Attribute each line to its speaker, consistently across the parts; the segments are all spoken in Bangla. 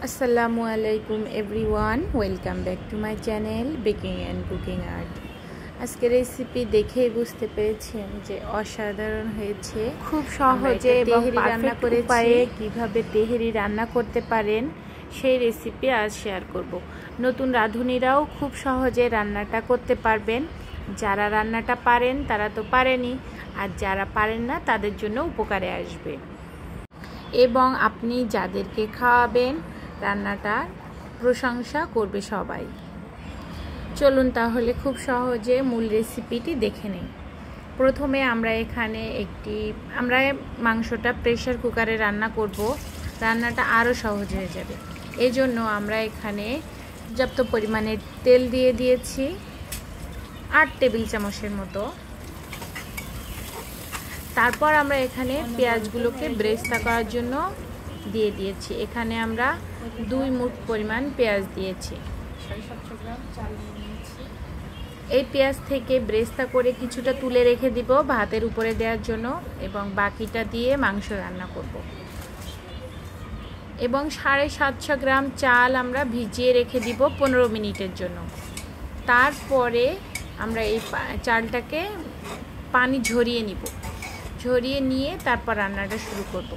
Speaker 1: আসসালামু আলাইকুম everyone, welcome back to my channel baking and cooking art. আজকের রেসিপি দেখেই বুঝতে পেরেছেন যে অসাধারণ হয়েছে। খুব সহজে এবং রান্না করে উপায়ে কীভাবে তেহেরি রান্না করতে পারেন সেই রেসিপি আজ শেয়ার করব। নতুন রাঁধুনিরাও খুব সহজে রান্নাটা করতে পারবেন। যারা রান্নাটা পারেন তারা তো পারেনই, আর যারা পারেন না তাদের জন্য উপকারে আসবে। এবং আপনি যাদেরকে খাওয়াবেন রান্নাটার প্রশংসা করবে সবাই। চলুন তাহলে খুব সহজে মূল রেসিপিটি দেখে নিই। প্রথমে আমরা এখানে আমরা মাংসটা প্রেসার কুকারে রান্না করব। রান্নাটা আরও সহজ হয়ে যাবে। এজন্য আমরা এখানে পর্যাপ্ত পরিমাণে তেল দিয়ে দিয়েছি, 8 টেবিল চামচের মতো। তারপর আমরা এখানে পেঁয়াজগুলোকে ব্রেস্তা করার জন্য দিয়ে দিয়েছি। এখানে আমরা 2 মুঠ পরিমাণ পেঁয়াজ দিয়েছি। 750 গ্রাম চাল নিয়েছি। এই পেঁয়াজ থেকে ব্রেস্তা করে কিছুটা তুলে রেখে দিব ভাতের উপরে দেওয়ার জন্য, এবং বাকিটা দিয়ে মাংস রান্না করব। এবং 750 গ্রাম চাল আমরা ভিজিয়ে রেখে দিব 15 মিনিটের জন্য। তারপরে আমরা এই চালটাকে পানি ঝরিয়ে নিব। ঝরিয়ে নিয়ে তারপর রান্নাটা শুরু করব।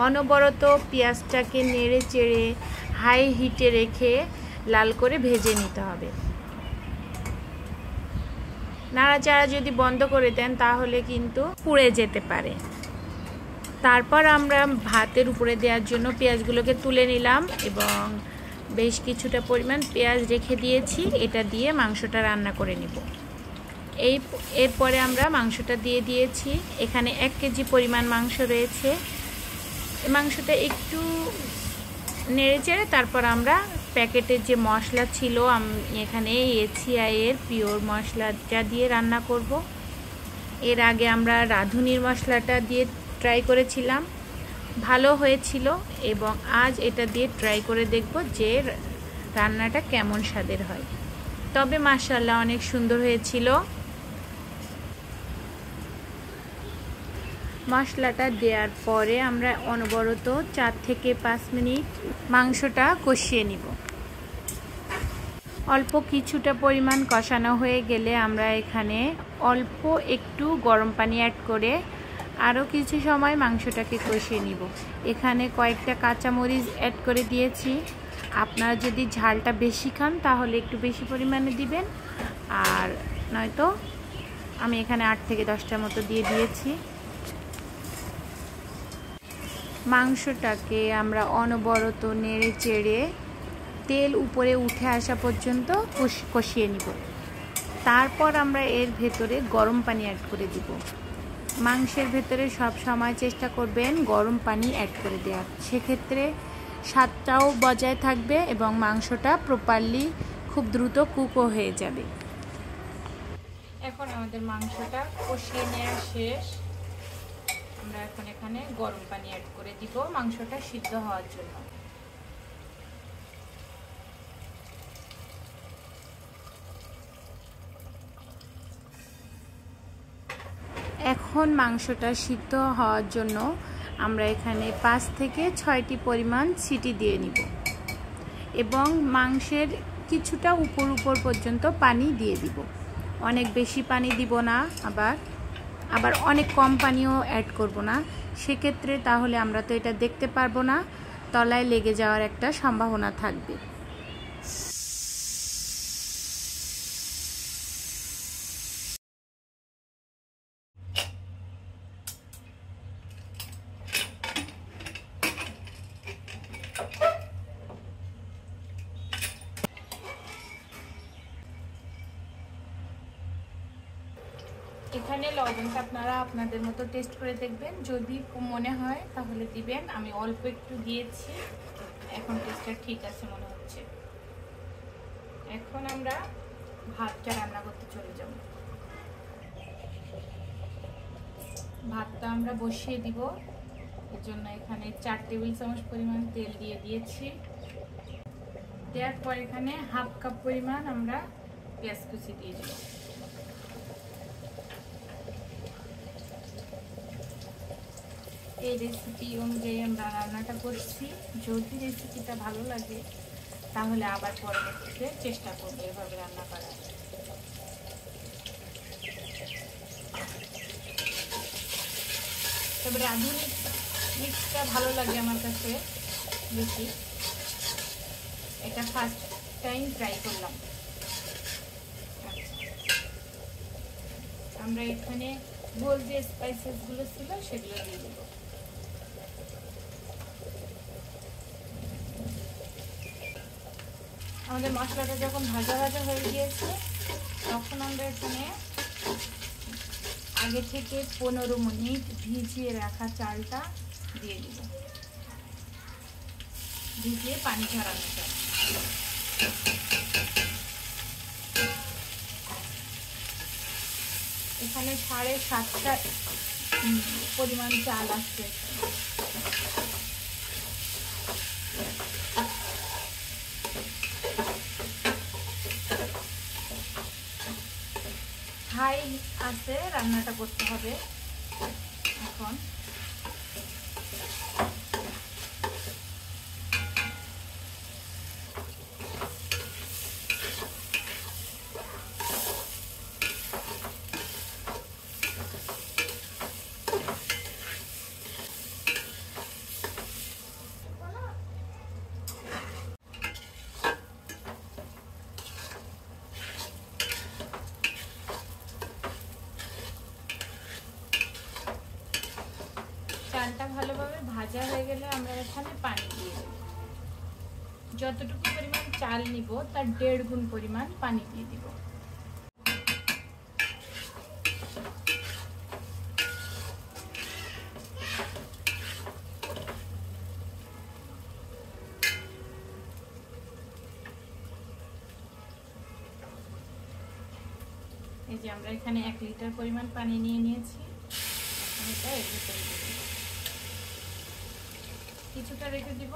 Speaker 1: অনবরত পেঁয়াজটাকে নেড়ে চেড়ে হাই হিটে রেখে লাল করে ভেজে নিতে হবে। নাড়াচাড়া যদি বন্ধ করে দেন তাহলে কিন্তু পুড়ে যেতে পারে। তারপর আমরা ভাতের উপরে দেওয়ার জন্য পেঁয়াজগুলোকে তুলে নিলাম এবং বেশ কিছুটা পরিমাণ পেঁয়াজ রেখে দিয়েছি। এটা দিয়ে মাংসটা রান্না করে নিব। এরপরে আমরা মাংসটা দিয়ে দিয়েছি। এখানে 1 কেজি পরিমাণ মাংস রয়েছে। এই মাংসটা একটু নেড়ে চেড়ে তারপর আমরা প্যাকেটের যে মশলা ছিল, আমি এখানে ACI এর পিওর মশলাটা দিয়ে রান্না করব। এর আগে আমরা রাঁধুনির মশলাটা দিয়ে ট্রাই করেছিলাম, ভালো হয়েছিল, এবং আজ এটা দিয়ে ট্রাই করে দেখব যে রান্নাটা কেমন স্বাদের হয়। তবে মাশাআল্লাহ অনেক সুন্দর হয়েছিল। মশলাটা দেওয়ার পরে আমরা অনবরত 4 থেকে 5 মিনিট মাংসটা কষিয়ে নিব। অল্প কিছুটা পরিমাণ কষানো হয়ে গেলে আমরা এখানে অল্প একটু গরম পানি অ্যাড করে আরও কিছু সময় মাংসটাকে কষিয়ে নিব। এখানে কয়েকটা কাঁচামরিচ অ্যাড করে দিয়েছি। আপনারা যদি ঝালটা বেশি খান তাহলে একটু বেশি পরিমাণে দিবেন, আর নয়তো আমি এখানে 8 থেকে 10টার মতো দিয়ে দিয়েছি। মাংসটাকে আমরা অনবরত নেড়ে চেড়ে তেল উপরে উঠে আসা পর্যন্ত কষিয়ে নিব। তারপর আমরা এর ভেতরে গরম পানি অ্যাড করে দিব। মাংসের ভেতরে সব সময় চেষ্টা করবেন গরম পানি অ্যাড করে দেওয়ার, সেক্ষেত্রে স্বাদটাও বজায় থাকবে এবং মাংসটা প্রপারলি খুব দ্রুত কুকও হয়ে যাবে। এখন আমাদের মাংসটা কষিয়ে নেওয়া শেষ। আমরা এখন এখানে গরম পানি অ্যাড করে দিব মাংসটা সিদ্ধ হওয়ার জন্য। এখন মাংসটা সিদ্ধ হওয়ার জন্য আমরা এখানে 5 থেকে 6টি পরিমাণ সিটি দিয়ে নিব, এবং মাংসের কিছুটা উপর পর্যন্ত পানি দিয়ে দিব। অনেক বেশি পানি দিব না, আবার অনেক কম পানিও অ্যাড করব না। সেক্ষেত্রে তাহলে আমরা তো এটা দেখতে পারবো না, তলায় লেগে যাওয়ার একটা সম্ভাবনা থাকবে। এখানে লবণটা আপনারা আপনাদের মতো টেস্ট করে দেখবেন, যদি মনে হয় তাহলে দিবেন। আমি অল্প একটু দিয়েছি, এখন টেস্টটা ঠিক আছে মনে হচ্ছে। এখন আমরা ভাতটা রান্না করতে চলে যাব। ভাতটা আমরা বসিয়ে দিব। এর জন্য এখানে 4 টেবিল চামচ পরিমাণ তেল দিয়ে দিয়েছি। দেওয়ার পর এখানে 1/2 কাপ পরিমাণ আমরা পেঁয়াজ কুচি দিয়ে দিব। এই রেসিপি অনুযায়ী আমরা রান্নাটা করছি। যদি রেসিপিটা ভালো লাগে তাহলে আবার পরবর্তীতে চেষ্টা করবো এভাবে রান্না করার। তবে রাঁধুনি মিক্সটা ভালো লাগে আমার কাছে বেশি। এটা ফার্স্ট টাইম ট্রাই করলাম। আমরা এখানে গোল যে স্পাইসেসগুলো ছিল সেগুলো দিয়ে দেব। আমাদের মশলাটা যখন ভাজা ভাজা হয়ে গিয়েছে তখন আমরা এখানে আগে থেকে 15 মিনিট ভিজিয়ে রাখা চালটা দিয়ে দিব। ভিজিয়ে পানি ঝরানো চাল। এখানে 7.5টা পরিমাণ চাল আসছে। হাই আছে রান্নাটা করতে হবে। এখন চালটা ভালোভাবে ভাজা হয়ে গেলে আমরা এখানে পানি দিয়ে দেব। যতটুকু পরিমাণ চাল নিব তার 1.5 গুণ পরিমাণ পানি দিয়ে দিব। এই যে আমরা এখানে 1 লিটার পরিমাণ পানি নিয়ে নিয়েছি। এটা এর ভিতরে দিয়ে দিব। কিছুটা রেখে দিব।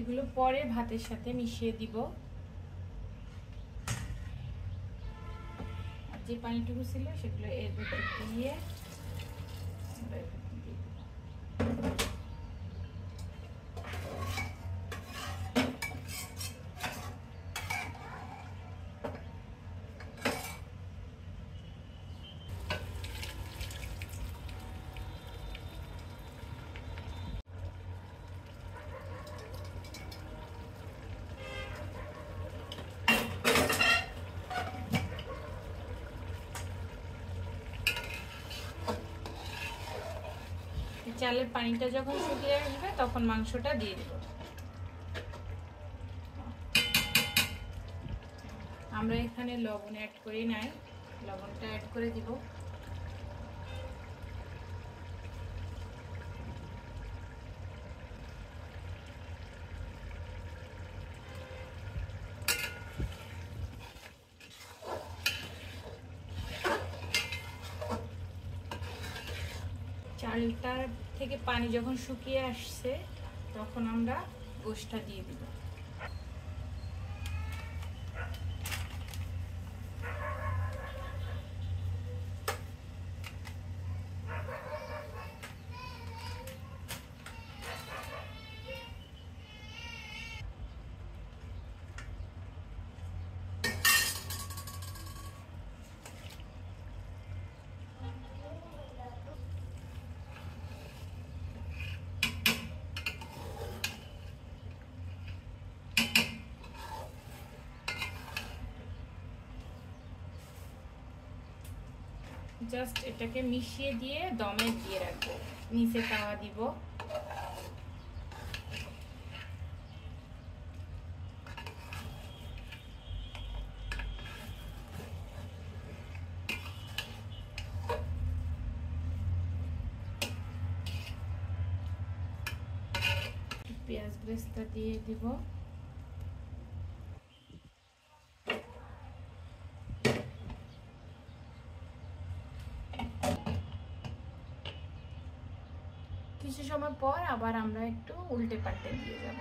Speaker 1: এগুলো পরে ভাতের সাথে মিশিয়ে দিব। আর যে পানিটুকু ছিল সেগুলো এর ভিতরে দিয়ে চালের পানিটা যখন শুকিয়ে আসবে তখন মাংসটা দিয়ে দেব। আমরা এখানে লবণ অ্যাড করি নাই, লবণটা অ্যাড করে দিব। চালটার থেকে পানি যখন শুকিয়ে আসছে তখন আমরা গোশটা দিয়ে দিব। জাস্ট এটাকে মিশিয়ে দিয়ে দমে দিয়ে রাখবো, নিচে তাওয়া দিব। পেঁয়াজ বেরেস্তা দিয়ে দিব। কিছু সময় পর আবার আমরা একটু উল্টে পাল্টে দিয়ে যাব।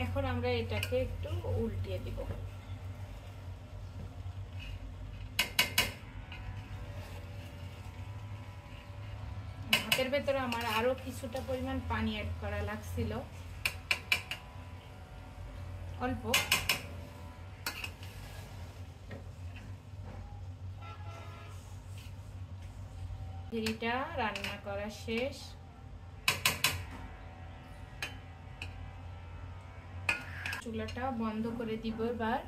Speaker 1: এখন আমরা এটাকে একটু উল্টিয়ে দিব। ভাতের ভেতরে আমার আরো কিছুটা পরিমাণ পানি অ্যাড করা লাগছিল, অল্প। এটা রান্না করা শেষ। চুলাটা বন্ধ করে দিব এবার।